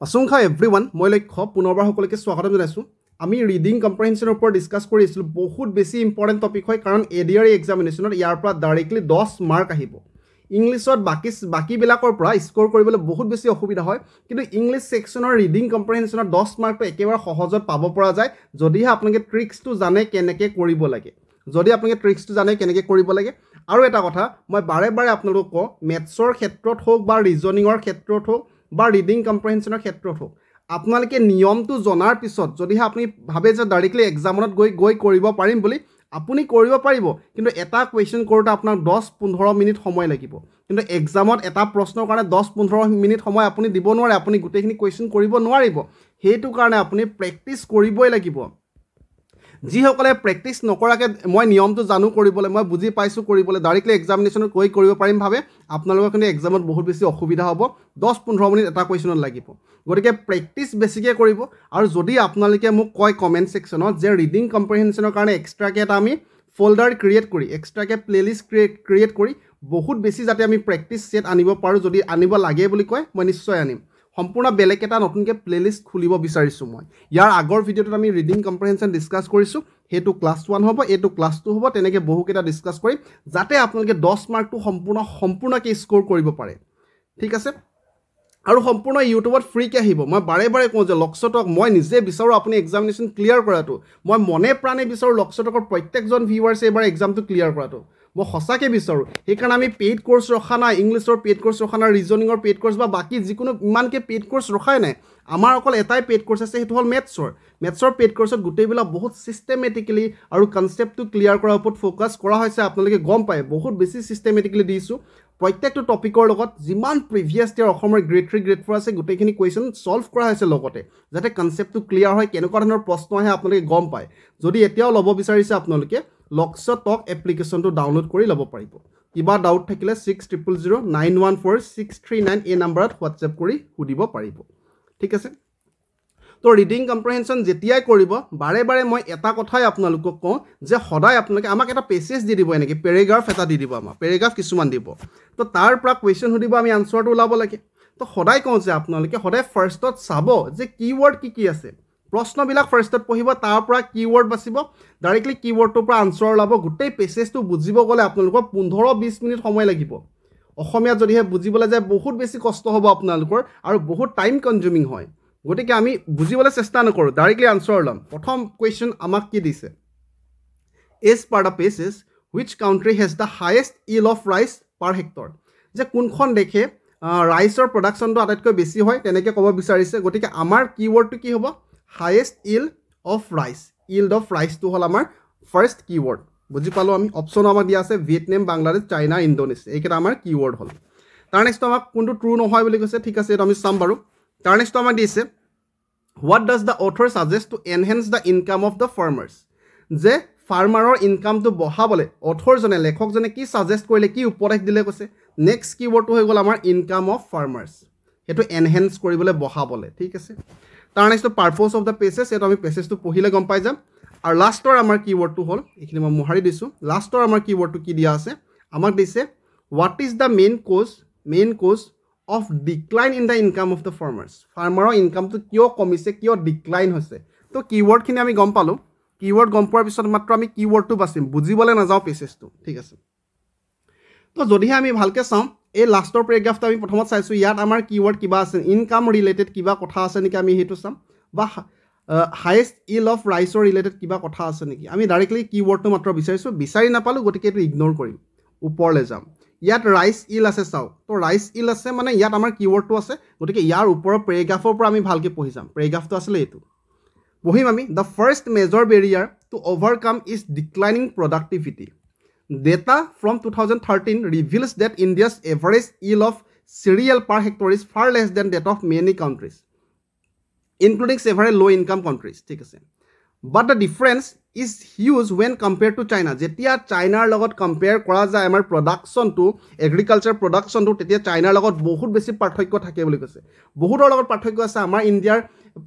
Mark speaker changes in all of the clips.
Speaker 1: Asungkha everyone, মই লক্ষ্য পুনৰবাৰ সকলোকে স্বাগতম জনাইছো। আমি ৰিডিং কম্প্ৰিহেনচনৰ ওপৰত ডিসকাস কৰি আছিলো। বহুত বেছি ইম্পৰ্টেন্ট টপিক হয় কাৰণ এডিআৰ এক্সামিনেশনত ইয়াৰ পৰা ডাইৰেক্টলি 10 মাৰ্ক আহিব। ইংলিছত বাকি বিলাকৰ পৰা স্কোৰ কৰিবলৈ বহুত বেছি অসুবিধা হয়, কিন্তু ইংলিশ সেকশনৰ ৰিডিং কম্প্ৰিহেনচনত 10 মাৰ্কটো একেবাৰে সহজত পাব পৰা যায় যদিহে আপোনালোকে ট্ৰিক্সটো জানে কেনেকৈ কৰিব লাগে। যদি আপোনালোকে ট্ৰিক্সটো জানে কেনেকৈ কৰিব লাগে। আৰু এটা কথা মই বাৰে বাৰে আপোনালোকক মেথছৰ ক্ষেত্ৰত হোক বা ৰিজনিঙৰ ক্ষেত্ৰত হোক বা ৰিডিং কম্প্ৰিহেনচনৰ ক্ষেত্ৰত হোক আপোনালোকে নিয়মটো জনাৰ পিছত যদিহে আপুনি ভাবে যে ডাইৰেক্টলি এক্সামত গৈ কৰিব পাৰিম বুলি আপুনি কৰিব পাৰিব, কিন্তু এটা কুৱেশ্যন কৰোঁতে আপোনাৰ 10-15 মিনিট সময় লাগিব। কিন্তু এক্সামত এটা প্ৰশ্নৰ কাৰণে 10-15 মিনিট সময় আপুনি দিব নোৱাৰে, আপুনি গোটেইখিনি কুৱেশ্যন কৰিব নোৱাৰিব। সেইটো কাৰণে আপুনি প্ৰেক্টিছ কৰিবই লাগিব। যিসকলে প্ৰেক্টিছ নকৰাকৈ মই নিয়মটো জানো কৰিবলৈ, মই বুজি পাইছোঁ কৰিবলৈ, ডাইৰেক্টলি এক্সামিনেশ্যনত গৈ কৰিব পাৰিম ভাবে আপোনালোকৰ কিন্তু এক্সামত বহুত বেছি অসুবিধা হ'ব। 10-15 মিনিট এটা কুৱেশ্যনত লাগিব। গতিকে প্ৰেক্টিছ বেছিকৈ কৰিব। আৰু যদি আপোনালোকে মোক কয় কমেণ্ট ছেকশ্যনত যে ৰিডিং কম্প্ৰিহেনচনৰ কাৰণে এক্সট্ৰাকৈ এটা আমি ফল্ডাৰ ক্ৰিয়েট কৰি এক্সট্ৰাকৈ প্লেলিষ্ট ক্ৰিয়েট কৰি বহুত বেছি যাতে আমি প্ৰেক্টিছ ছেট আনিব পাৰোঁ, যদি আনিব লাগে বুলি কয় মই নিশ্চয় আনিম। সম্পূৰ্ণ বেলেগ এটা নতুনকৈ প্লেলিষ্ট খুলিব বিচাৰিছোঁ মই। ইয়াৰ আগৰ ভিডিঅ'টোত আমি ৰিডিং কম্প্ৰিহেনচন ডিছকাছ কৰিছোঁ, সেইটো ক্লাছ 1 হ'ব, এইটো ক্লাছ 2 হ'ব, তেনেকৈ বহুকেইটা ডিছকাছ কৰিম যাতে আপোনালোকে 10 মাৰ্কটো সম্পূৰ্ণকৈ স্ক'ৰ কৰিব পাৰে। ঠিক আছে। আৰু সম্পূৰ্ণ ইউটিউবত ফ্ৰীকৈ আহিব। মই বাৰে বাৰে কওঁ যে লক্ষ্যটক মই নিজে বিচাৰোঁ আপুনি এক্সামিনেশ্যন ক্লিয়াৰ কৰাটো। মই মনে প্ৰাণে বিচাৰোঁ লক্ষ্যটকৰ প্ৰত্যেকজন ভিউৱাৰ্ছে এইবাৰ এক্সামটো ক্লিয়াৰ কৰাটো। মই সঁচাকৈ বিচাৰোঁ। সেইকাৰণে আমি পেইড কোৰ্চ ৰখা নাই, ইংলিছৰ পেইড কোৰ্চ ৰখা নাই, ৰিজনিঙৰ পেইড কোৰ্চ বা বাকী যিকোনো ইমানকৈ পেইড কোৰ্চ ৰখাই নাই। আমাৰ অকল এটাই পেইড কোৰ্চ আছে, সেইটো হ'ল মেথছৰ পেইড কোৰ্চত গোটেইবিলাক বহুত ছিষ্টেমেটিকেলি আৰু কনচেপ্টটো ক্লিয়াৰ কৰাৰ ওপৰত ফ'কাছ কৰা হৈছে। আপোনালোকে গম পায় বহুত বেছি ছিষ্টেমেটিকেলি দিছোঁ। প্ৰত্যেকটো টপিকৰ লগত যিমান প্ৰিভিয়াছ ইয়াৰ অসমৰ গ্ৰেড 3 গ্ৰেড 4 আছে গোটেইখিনি কুৱেশ্যন ছল্ভ কৰা হৈছে, লগতে যাতে কনচেপ্টটো ক্লিয়াৰ হয়, কেনেকুৱা ধৰণৰ প্ৰশ্ন আহে আপোনালোকে গম পায়। যদি এতিয়াও ল'ব বিচাৰিছে আপোনালোকে লক্ষ্যটক এপ্লিকেশ্যনটো ডাউনলোড কৰি ল'ব পাৰিব। কিবা ডাউট থাকিলে 60000914-639 এই নাম্বাৰত হোৱাটছএপ কৰি সুধিব পাৰিব। ঠিক আছে। তো ৰিডিং কম্প্ৰিহেনচন যেতিয়াই কৰিব বাৰে বাৰে মই এটা কথাই আপোনালোকক কওঁ যে সদায় আপোনালোকে আমাক এটা পেছেজ দি দিব, এনেকৈ পেৰেগ্ৰাফ এটা দি দিব, আমাক পেৰেগ্ৰাফ কিছুমান দিব। তো তাৰ পৰা কুৱেশ্যন সুধিব, আমি আনচাৰটো ওলাব লাগে। তো সদায় কওঁ যে আপোনালোকে সদায় ফাৰ্ষ্টত চাব যে কিৱৰ্ড কি আছে। প্ৰশ্নবিলাক ফাৰ্ষ্টত পঢ়িব, তাৰ পৰা কিৱৰ্ড বাচিব, ডাইৰেক্টলি কিৱৰ্ডটোৰ পৰা আনচাৰ ওলাব। গোটেই পেছেজটো বুজিব গ'লে আপোনালোকৰ 15-20 মিনিট সময় লাগিব। অসমীয়াত যদিহে বুজিবলৈ যায় বহুত বেছি কষ্ট হ'ব আপোনালোকৰ আৰু বহুত টাইম কনজিউমিং হয়। গতিকে আমি বুজিবলৈ চেষ্টা নকৰোঁ, ডাইৰেক্টলি আনচাৰ ল'ম। প্ৰথম কুৱেশ্যন আমাক কি দিছে? As per the passage which country has the highest yield of rice per hectare. যে কোনখন দেশে ৰাইচৰ প্ৰডাকশ্যনটো আটাইতকৈ বেছি হয় তেনেকৈ ক'ব বিচাৰিছে। গতিকে আমাৰ কিৱৰ্ডটো কি হ'ব? Highest yield of rice. Yield of ৰাইচটো হ'ল আমাৰ ফাৰ্ষ্ট কিৱৰ্ড। বুজি পালোঁ আমি। অপশ্যন আমাক দিয়া আছে ভিয়েটনাম, বাংলাদেশ, চাইনা, ইণ্ডোনেছিয়া। এইকেইটা আমাৰ কিৱৰ্ড হ'ল। তাৰ নেক্সটটো আমাক কোনটো ট্ৰু নহয় বুলি কৈছে। ঠিক আছে, এইটো আমি চাম বাৰু। তাৰ নেক্সটটো আমাক দিছে what does the author suggest to enhance the income of the farmers. যে ফাৰ্মাৰৰ ইনকামটো বঢ়াবলৈ অথৰজনে, লেখকজনে কি ছাজেষ্ট কৰিলে, কি উপদেশ দিলে কৈছে। নেক্সট কিৱৰ্ডটো হৈ গ'ল আমাৰ ইনকাম অফ ফাৰ্মাৰ্ছ, সেইটো এনহেন্স কৰিবলৈ, বঢ়াবলৈ। ঠিক আছে। তাৰ নেক্সটটো পাৰ্পছ অফ দ্য পেছেজ, এইটো আমি পেছেজটো পঢ়িলে গম পাই যাম। আৰু লাষ্টৰ আমাৰ কিৱৰ্ডটো হ'ল, এইখিনি মই মোহাৰি দিছোঁ, লাষ্টৰ আমাৰ কিৱৰ্ডটো কি দিয়া আছে আমাক দিছে what is the main cause of decline in the income of the farmers. ফাৰ্মাৰৰ ইনকামটো কিয় কমিছে, কিয় ডিক্লাইন হৈছে। তো কিৱৰ্ডখিনি আমি গম পালোঁ। কিৱৰ্ড গম পোৱাৰ পিছত মাত্ৰ আমি কিৱৰ্ডটো বাচিম, বুজিবলৈ নাযাওঁ পেছেজটো। ঠিক আছে। তো যদিহে আমি ভালকৈ চাওঁ এই লাষ্টৰ পেৰেগ্ৰাফটো আমি প্ৰথমত চাইছোঁ, ইয়াত আমাৰ কিৱৰ্ড কিবা আছে, ইনকাম ৰিলেটেড কিবা কথা আছে নেকি, আমি সেইটো চাম। বা হায়েষ্ট ইল অফ ৰাইচৰ ৰিলেটেড কিবা কথা আছে নেকি। আমি ডাইৰেক্টলি কিৱৰ্ডটো মাত্ৰ বিচাৰিছোঁ, বিচাৰি নাপালোঁ, গতিকে এইটো ইগন'ৰ কৰিম, ওপৰলৈ যাম। ইয়াত ৰাইচ ইল আছে চাওক। তো ৰাইচ ইল আছে মানে ইয়াত আমাৰ কিৱৰ্ডটো আছে, গতিকে ইয়াৰ ওপৰৰ পেৰেগ্ৰাফৰ পৰা আমি ভালকৈ পঢ়ি যাম। পেৰেগ্ৰাফটো আছিলে এইটো, পঢ়িম আমি। The first major barrier to overcome is declining productivity. Data from 2013 reveals that India's average yield of cereal per hectare is far less than that of many countries including several low' income countries. ঠিক আছে। But the difference is huge when compare to China যেতিয়া চাইনাৰ লগত compare কৰা যায় আমাৰ প্ৰডাকশ্যনটো agriculture প্ৰডাকশ্যনটো তেতিয়া চাইনাৰ লগত বহুত বেছি পাৰ্থক্য থাকে বুলি কৈছে বহুতৰ লগত পাৰ্থক্য আছে আমাৰ ইণ্ডিয়াৰ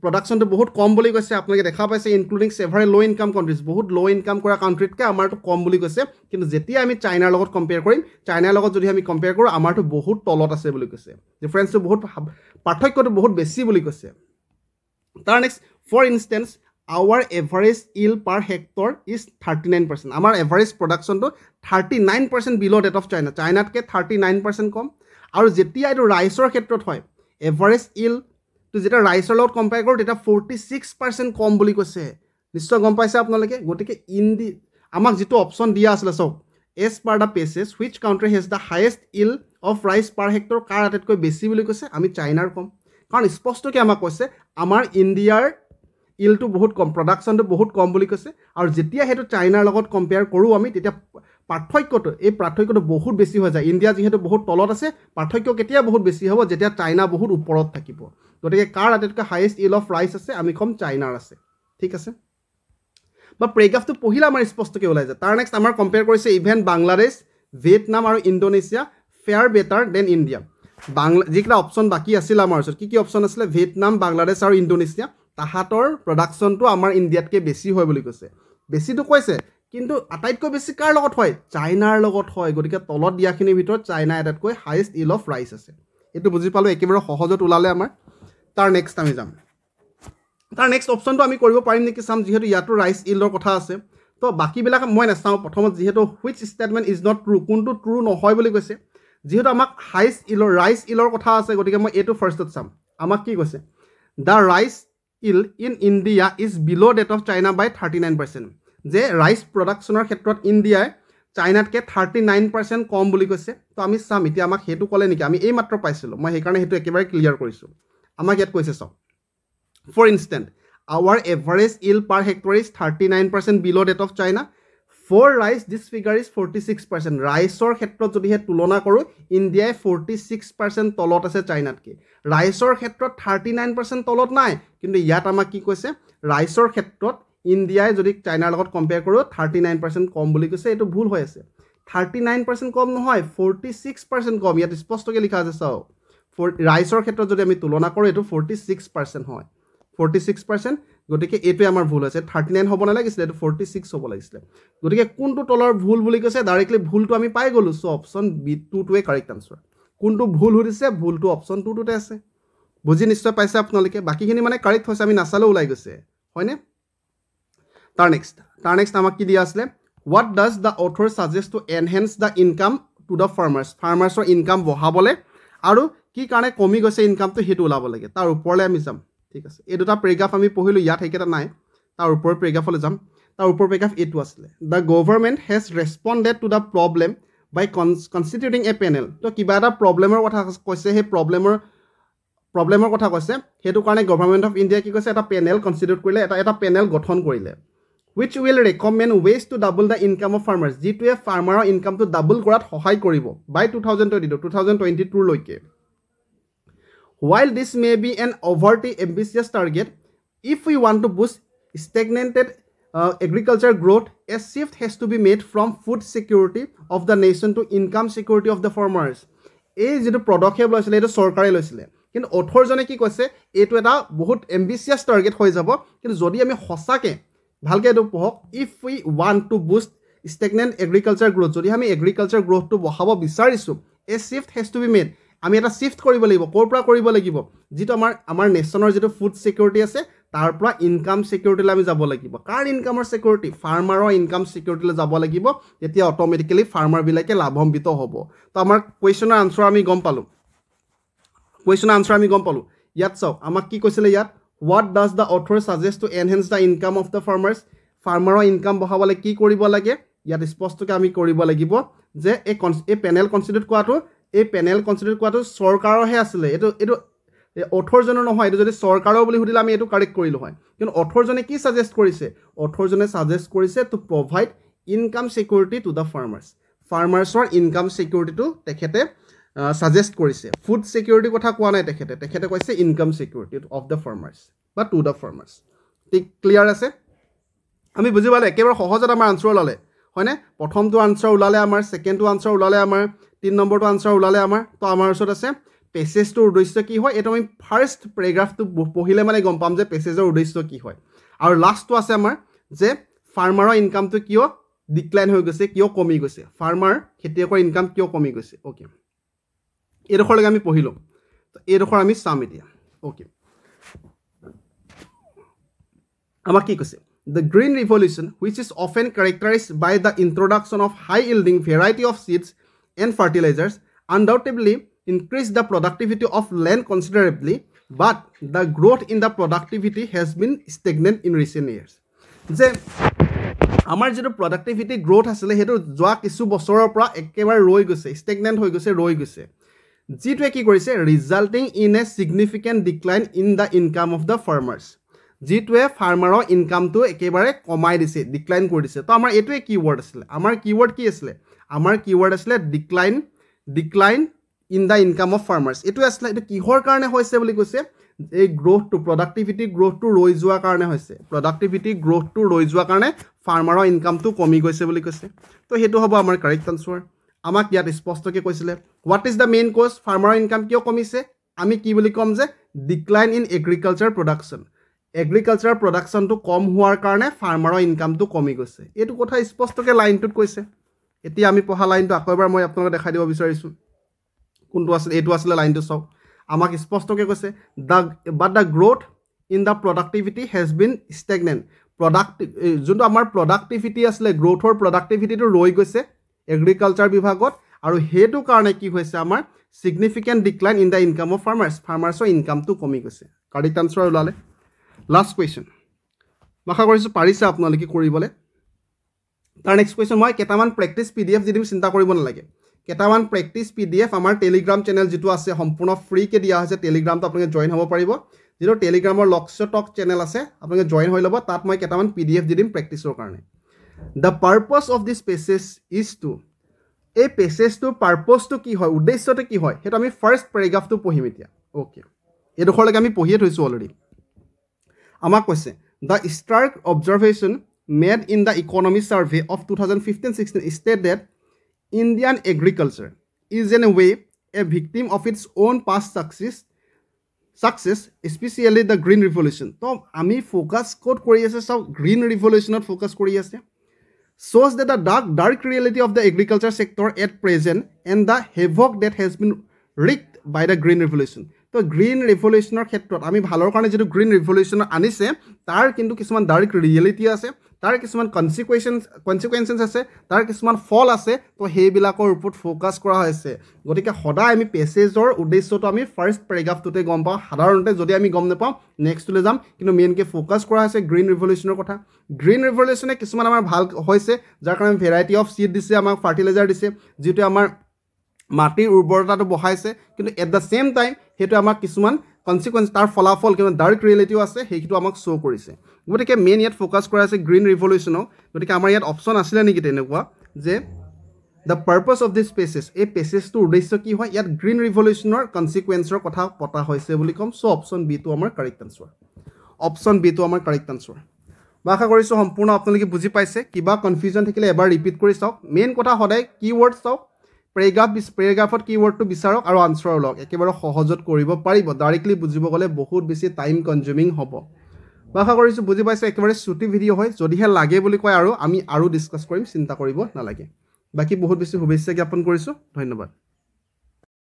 Speaker 1: প্ৰডাকশ্যনটো বহুত কম বুলি কৈছে আপোনালোকে দেখা পাইছে including several low' income countries বহুত ল' ইনকাম কৰা কাণ্ট্ৰিতকৈ আমাৰটো কম বুলি কৈছে কিন্তু যেতিয়া আমি চাইনাৰ লগত কম্পেয়াৰ কৰিম চাইনাৰ লগত যদি আমি কম্পেয়াৰ কৰোঁ আমাৰটো বহুত তলত আছে বুলি কৈছে ডিফাৰেঞ্চটো বহুত পাৰ্থক্যটো বহুত বেছি বুলি কৈছে তাৰ next for instance our average yield per hectare is 39%. Our average production to 39% below that of China. China ke 39% kom. Aru jetia etu rice or khetrot hoy. Average yield to jeta rice lot compare kor eta 46% kom boli koise. Nischay gom paise apnaloke gotike indi amak jitu option dia asle so. As per the paces which country has the highest yield of rice per hectare kar atetko beshi boli koise ami China kom. Karon sposto ke amak koise amar India ইলটো বহুত কম প্ৰডাকশ্যনটো বহুত কম বুলি কৈছে আৰু যেতিয়া হেতু চাইনাৰ লগত কম্পেয়াৰ কৰো আমি তেতিয়া পাৰ্থক্যটো বহুত বেছি হৈ যায় ইণ্ডিয়া যেহেতু বহুত তলত আছে পাৰ্থক্য কেতিয়া বহুত বেছি হ'ব যেতিয়া চাইনা বহুত ওপৰত থাকিব গতিকে কাৰ আটাইতকৈ হাইয়েষ্ট ইল অফ ৰাইচ আছে আমি কম চাইনাৰ আছে ঠিক আছে বা প্ৰেগ্ৰাফটো পঢ়িলে আমাৰ স্পষ্টকৈ ওলাই যায় তাৰ নেক্সট আমাৰ কম্পেয়াৰ কৰিছে ইভেন বাংলাদেশ ভিয়েটনাম আৰু Indonesia fare better than India যিকেইটা অপশ্যন বাকী আছিল আমাৰ ওচৰত কি অপশ্যন আছিলে ভিয়েটনাম বাংলাদেশ আৰু ইণ্ডোনেছিয়া তাহাঁতৰ প্ৰডাকশ্যনটো আমাৰ ইণ্ডিয়াতকৈ বেছি হয় বুলি কৈছে বেছিটো কৈছে কিন্তু আটাইতকৈ বেছি কাৰ লগত হয় চাইনাৰ লগত হয় গতিকে তলত দিয়াখিনিৰ ভিতৰত চাইনা এটাতকৈ হাইয়েষ্ট ইল অফ ৰাইচ আছে এইটো বুজি পালোঁ একেবাৰে সহজত ওলালে আমাৰ তাৰ নেক্সট আমি যাম তাৰ নেক্সট অপশ্যনটো আমি কৰিব পাৰিম নেকি চাম যিহেতু ইয়াতো ৰাইচ ইলৰ কথা আছে তো বাকীবিলাক মই নাচাওঁ প্ৰথমত যিহেতু which statement is not true কোনটো ট্ৰু নহয় বুলি কৈছে যিহেতু আমাক হাইয়েষ্ট ইলৰ ৰাইচ ইলৰ কথা আছে গতিকে মই এইটো ফাৰ্ষ্টত চাম আমাক কি কৈছে the rice yield in India is below that of China by 39%. যে ৰাইচ প্ৰডাকশ্যনৰ ক্ষেত্ৰত ইণ্ডিয়াই চাইনাতকৈ 39% কম বুলি কৈছে তো আমি চাম এতিয়া আমাক সেইটো ক'লে নেকি আমি এই মাত্ৰ পাইছিলোঁ মই সেইকাৰণে সেইটো একেবাৰে ক্লিয়াৰ কৰিছোঁ আমাক ইয়াত কৈছে চাওক for instance our average yield per hectare is 39% below that of China. For rice, this figure is 46%. ৰাইচৰ ক্ষেত্ৰত যদিহে তুলনা কৰোঁ ইণ্ডিয়াই 46% তলত আছে চাইনাতকৈ ৰাইচৰ ক্ষেত্ৰত 39% তলত নাই কিন্তু ইয়াত আমাক কি কৈছে ৰাইচৰ ক্ষেত্ৰত ইণ্ডিয়াই যদি চাইনাৰ লগত কম্পেয়াৰ কৰোঁ 39% কম বুলি কৈছে এইটো ভুল হৈ আছে 39% কম নহয় 46% কম ইয়াত স্পষ্টকৈ লিখা আছে চাওক ৰাইচৰ ক্ষেত্ৰত যদি আমি তুলনা কৰোঁ এইটো 46% হয় 46% গতিকে এইটোৱে আমাৰ ভুল হৈছে 39 হ'ব নালাগিছিলে এইটো 46 হ'ব লাগিছিলে গতিকে কোনটো তলৰ ভুল বুলি কৈছে ডাইৰেক্টলি ভুলটো আমি পাই গ'লোঁ চ' অপশ্যন B2টোৱে কাৰেক্ট আনচাৰ কোনটো ভুল সুধিছে ভুলটো অপশ্যন 2টোতে আছে বুজি নিশ্চয় পাইছে আপোনালোকে বাকীখিনি মানে কাৰেক্ট হৈছে আমি নাচালেও ওলাই গৈছে হয়নে তাৰ নেক্সট আমাক কি দিয়া আছিলে what does the author suggest to enhance the income to the ফাৰ্মাৰ্ছৰ ইনকাম বঢ়াবলৈ আৰু কি কাৰণে কমি গৈছে ইনকামটো সেইটো ওলাব লাগে তাৰ ওপৰলৈ আমি যাম ঠিক আছে এই দুটা পেৰাগ্ৰাফ আমি পঢ়িলোঁ ইয়াত সেইকেইটা নাই তাৰ ওপৰৰ পেৰাগ্ৰাফলৈ যাম তাৰ ওপৰৰ পেৰাগ্ৰাফ এইটো আছিলে the government has responded to the problem by constituting a panel তো কিবা এটা প্ৰব্লেমৰ কথা কৈছে সেই প্ৰব্লেমৰ কথা কৈছে সেইটো কাৰণে গভৰ্ণমেণ্ট অফ ইণ্ডিয়া কি কৈছে এটা পেনেল কনষ্টিটিউট কৰিলে এটা পেনেল গঠন কৰিলে which will recommend ways to double the income of farmers যিটোৱে ফাৰ্মাৰৰ ইনকামটো ডাবল কৰাত সহায় কৰিব by 2022 লৈকে while this may be an overtly ambitious target if we want to boost stagnated agriculture growth a shift has to be made from food security of the nation to income security of the farmers এই যেটো পদক্ষেপ লৈছিলে এটো চৰকাৰে লৈছিলে কিন্তু অথৰজনে কি কৈছে এটো এটা বহুত এম্বিচিয়াছ টাৰ্গেট হৈ যাব কিন্তু যদি আমি হসাকে ভালকে এটো পঢ়ক if we want to boost stagnant agriculture growth যদি আমি এগ্ৰিকালচাৰ গ্ৰোথটো বঢ়াব বিচাৰিছো a shift has to be made আমি এটা শিফট কৰিব লাগিব কোৰ পৰা কৰিব লাগিব যেটো আমাৰ নেশ্যনৰ যেটো ফুড সিকিউৰিটি আছে তাৰ পৰা ইনকাম সিকিউৰিটিলৈ আমি যাব লাগিব কাৰ ইনকামৰ সিকিউৰিটি ফাৰ্মাৰৰ ইনকাম সিকিউৰিটিলৈ যাব লাগিব তেতিয়া অটোমেটিক্যালি ফাৰ্মাৰ বিলাকে লাভান্বিত হ'ব তো আমাৰ কোৱেশ্চনৰ আনসাৰ আমি গম পালো ইয়াত চাও আমাক কি কৈছিলে ইয়াত what does the author suggest to enhance the income of the farmers ফাৰ্মাৰৰ ইনকাম বঢ়াবলৈ কি কৰিব লাগে ইয়াত স্পষ্টকৈ আমি কৰিব লাগিব যে এই পেনেল কনসিডাৰ কৰাটো চৰকাৰৰহে আছিলে এটো অথৰজনৰ নহয় এটো যদি চৰকাৰৰ বুলি সুধিলে আমি এটো কাৰেক্ট কৰিলো হয় কিন্তু অথৰজনে কি সাজেষ্ট কৰিছে to provide income security to the ফাৰ্মাৰ্ছৰ ইনকাম সিকিউৰিটিটো তেখেতে সাজেষ্ট কৰিছে ফুড সিকিউৰিটি কথা কোৱা নাই তেখেতে কৈছে income security of the farmers বা টু দা ফাৰ্মাৰ্ছ ঠিক ক্লিয়াৰ আছে আমি বুজি পালে একেবাৰে সহজত আমাৰ আনসাৰ ওলালে হয়নে প্ৰথমটো আনসাৰ ওলালে আমাৰ সেকেন্ডটো আনসাৰ ওলালে আমাৰ 3 নম্বৰটো আনসাৰ ওলালে আমাৰ তো আমাৰ ওচৰত আছে পেছেজটোৰ উদ্দেশ্য কি হয় এটা আমি ফাৰ্স্ট প্যাৰাগ্ৰাফটো পঢ়িলে মানে গম পাম যে পেছেজৰ উদ্দেশ্য কি হয় আৰু লাষ্টটো আছে আমাৰ যে ফাৰ্মাৰৰ ইনকামটো কিয় ডিক্লাইন হৈ গৈছে কিয় কমি গৈছে ফাৰ্মাৰ খেতিয়কৰ ইনকাম কিয় কমি গৈছে ওকে এডোখৰলৈকে আমি পঢ়িলো তো এডোখৰ আমি চাম এতিয়া ওকে আমাক কি কৈছে The Green Revolution, which is often characterized by the introduction of high-yielding variety of seeds and fertilizers, undoubtedly increased the productivity of land considerably, but the growth in the productivity has been stagnant in recent years. যে আমাৰ যেটো productivity growth আছিলে হেতু যোৱা কিছু বছৰৰ পৰা একেবাৰে ৰৈ গৈছে stagnant হৈ গৈছে ৰৈ গৈছে যিটোৱে কি কৰিছে resulting in a significant decline in the income of the farmers. যিটোৱে ফাৰ্মাৰৰ ইনকামটো একেবাৰে কমাই দিছে ডিক্লাইন কৰি দিছে তো আমাৰ এটোৱে কিৱৰ্ড আছিল আমাৰ কিৱৰ্ড কি আছিল আমাৰ কিৱৰ্ড আছিল decline in the income of farmers এটো আছিল এটো কিহৰ কাৰণে হৈছে বুলি কৈছে এই গ্ৰোথটো প্ৰডাক্টিভিটি গ্ৰোথটো ৰৈ যোৱাৰ কাৰণে হৈছে প্ৰডাক্টিভিটি গ্ৰোথটো ৰৈ যোৱাৰ কাৰণে ফাৰ্মাৰৰ ইনকামটো কমি গৈছে বুলি কৈছে তো হেতু হ'ব আমাৰ কাৰেক্ট আনসাৰ আমাক ইয়াত স্পষ্টকৈ কৈছিলে what is the main cause ফাৰ্মাৰৰ ইনকাম কিয় কমিছে আমি কি বুলি কম যে decline in agriculture production agriculture প্ৰডাকশ্যনটো কম হোৱাৰ কাৰণে ফাৰ্মাৰৰ ইনকামটো কমি গৈছে এটো কথা স্পষ্টকৈ লাইনটোত কৈছে এতিয়া আমি পঢ়া লাইনটো আকৌ এবাৰ মই আপোনালোকক দেখাই দিব বিচাৰিছো কোনটো আছিল এটো আছিল লাইনটো চাওক আমাক স্পষ্টকৈ কৈছে but the growth in the productivity has been stagnant যোনটো আমাৰ প্ৰডাক্টিভিটি আছিল গ্ৰোথৰ প্ৰডাক্টিভিটিটো ৰৈ গৈছে এগ্ৰিকালচাৰ বিভাগত আৰু হেতু কাৰণে কি হৈছে আমাৰ significant decline in the income of farmersৰ ইনকামটো কমি গৈছে কাৰেক্ট আনসাৰ ওলালে Last question. আশা কৰিছো পাৰিছে আপোনালোকে কৰিবলে তাৰ নেক্সট কোৱেশ্চন মই কেটামান প্ৰেক্টিস পিডিএফ দিম চিন্তা কৰিব নালাগে কেটামান প্ৰেক্টিস পিডিএফ আমাৰ টেলিগ্ৰাম চেনেল যেটো আছে সম্পূৰ্ণ ফ্ৰী কে দিয়া হৈছে টেলিগ্ৰামটো আপোনালোকে জয়েন হ'ব পাৰিব যেটো টেলিগ্ৰামৰ লক্ষ্য টক চেনেল আছে আপোনালোকে জয়েন হৈ ল'ব তাত মই কেটামান পিডিএফ দিম প্ৰেক্টিসৰ কাৰণে The purpose of this passage is to এই পেছেজটো পাৰপসটো কি হয় উদ্দেশ্যটো কি হয় হেতু আমি ফাৰ্স্ট প্যাৰাগ্ৰাফটো পঢ়িম এতিয়া ওকে এডোখৰলৈকে আমি পঢ়িয়ে থৈছো অলৰেডি আমাক কৈছে the stark observation made in the economy survey of 2015-16 state that Indian agriculture is in a way a victim of its own past success especially the green revolution তো আমি focus code কৰি আছে সব green revolutionত focus কৰি আছে shows that the dark reality of the agriculture sector at present and the havoc that has been wreaked by the green revolution তো green ৰিভলিউচনৰ ক্ষেত্ৰত আমি ভালৰ কাৰণে যেটো গ্ৰীণ ৰিভলিউচন আনিছে তাৰ কিন্তু কিছুমান ডাইৰেক্ট ৰিয়েলিটি আছে তাৰ কিছুমান কনসিকুৱেন্সেস আছে তাৰ কিছুমান ফল আছে তো হেইবিলাকৰ ওপৰত ফোকাস কৰা হৈছে গতিকে সদায় আমি পেছেজৰ উদ্দেশ্যটো আমি ফাৰ্স্ট প্যাৰাগ্ৰাফটোতে গম পাওঁ সাধাৰণতে যদি আমি গম নাপাওঁ নেক্সটলৈ যাম কিন্তু মেইনকে ফোকাস কৰা হৈছে গ্ৰীণ ৰিভলিউচনৰ কথা গ্ৰীণ ৰিভলিউচনে কিছুমান আমাৰ ভাল হৈছে যাৰ কাৰণে ভেৰাইটি অফ সিড দিছে আমাক ফাৰ্টিলাইজাৰ দিছে যেটো আমাৰ মাটিৰ উৰ্বৰতাটো বঢ়াইছে কিন্তু এট দা সেম টাইম হেতু আমাক কিছুমান কনসিকুৱেন্স তাৰ ফলাফল কিমান ডাইৰেক্ট ৰিয়েলিটিও আছে হেইটো আমাক শো কৰিছে গতিকে মেইন ইয়াত ফোকাস কৰা আছে গ্ৰীণ ৰিভলিউচনক গতিকে আমাৰ ইয়াত অপচন আছিল নেকি তেনেকুৱা যে the purpose of this passage এই পেছেজটো উদ্দেশ্য কি হয় ইয়াত গ্ৰীণ ৰিভলিউচনৰ কনসিকুৱেন্সৰ কথা পতা হৈছে বুলি কম সো অপচন বি টো আমাৰ কাৰেক্ট আনসাৰ অপচন বি টো আমাৰ কাৰেক্ট আনসাৰ আশা কৰিছো সম্পূৰ্ণ আপোনালোকে বুজি পাইছে কিবা কনফিউজন থাকিলে এবাৰ ৰিপিট কৰি চাওক মেইন কথা সদায় কিৱৰ্ড চাওক প্যাৰাগ্ৰাফত কিৱৰ্ডটো বিচাৰক আৰু আনসাৰ লওক একেবাৰে সহজত কৰিব পাৰিব ডাইৰেক্টলি বুজিব গলে বহুত বেছি টাইম কনজিউমিং হ'ব আশা কৰিছো বুজি পাইছে একেবাৰে ছুটি ভিডিও হয় যদিহে লাগে বুলি কয় আৰু আমি আৰু ডিসকাস কৰিম চিন্তা কৰিব নালাগে বাকি বহুত বেছি শুভেচ্ছা জ্ঞাপন কৰিছো ধন্যবাদ